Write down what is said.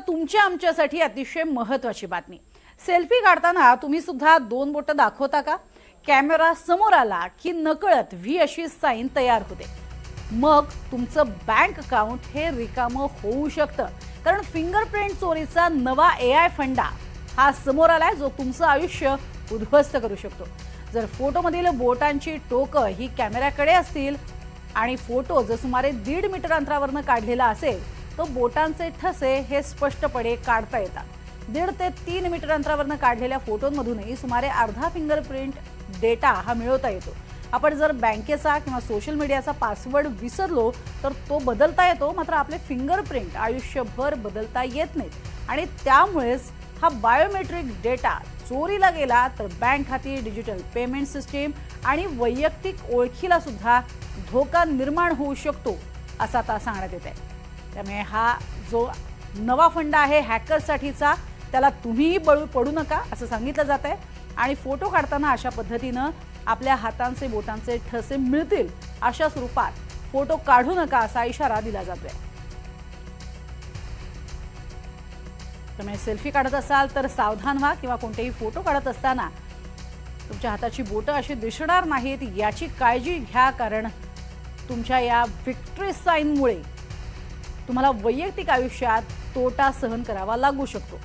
तुमच्या आमच्यासाठी अतिशय महत्त्वाची बातमी। सेल्फी काढताना तुम्ही सुद्धा दोन बोटं दाखवता का? कॅमेरा समोर आला की नकळत व्ही अशी साइन तयार होते। मग तुमचं बँक अकाउंट हे रिकामं होऊ शकतं, कारण फिंगरप्रिंट चोरीचा नवा AI फंडा हा समोर आलाय, जो तुमचं आयुष्य उद्ध्वस्त करू शकतो। जर फोटोमधील बोटांची टोकं ही कॅमेऱ्याकडे असतील आणि फोटो जर सुमारे 1.5 मीटर अंतरावरनं काढलेला असेल, तो बोटांचे ठसे हे स्पष्टपणे काढता येतात। 1.5 ते 3 मीटर अंतरावरनं काढलेल्या फोटोंमधूनही सुमारे अर्धा फिंगरप्रिंट डेटा हा मिळवता येतो। आपण जर बँकेचा किंवा सोशल मीडियाचा पासवर्ड विसरलो तर तो बदलता येतो, मात्र आपले फिंगरप्रिंट आयुष्यभर बदलता येत नाहीत आणि त्यामुळेच हा बायोमेट्रिक डेटा चोरीला गेला तर बँक खाती, डिजिटल पेमेंट सिस्टीम आणि वैयक्तिक ओळखीला सुद्धा धोका निर्माण होऊ शकतो, असं आता सांगण्यात येत आहे। त्यामुळे हा जो नवा फंडा आहे हॅकरसाठीचा, त्याला तुम्हीही बळी पडू नका असं सांगितलं जात आहे। आणि फोटो काढताना अशा पद्धतीनं आपल्या हातांचे बोटांचे ठसे मिळतील अशा स्वरूपात फोटो काढू नका असा इशारा दिला जातोय। त्यामुळे सेल्फी काढत असाल तर सावधान व्हा, किंवा कोणतेही फोटो काढत असताना तुमच्या हाताची बोटं अशी दिसणार नाहीत याची काळजी घ्या, कारण तुमच्या या विक्ट्री साइनमुळे तुम्हाला वैयक्तिक आयुष्यात तोटा सहन करावा लागू शकतो।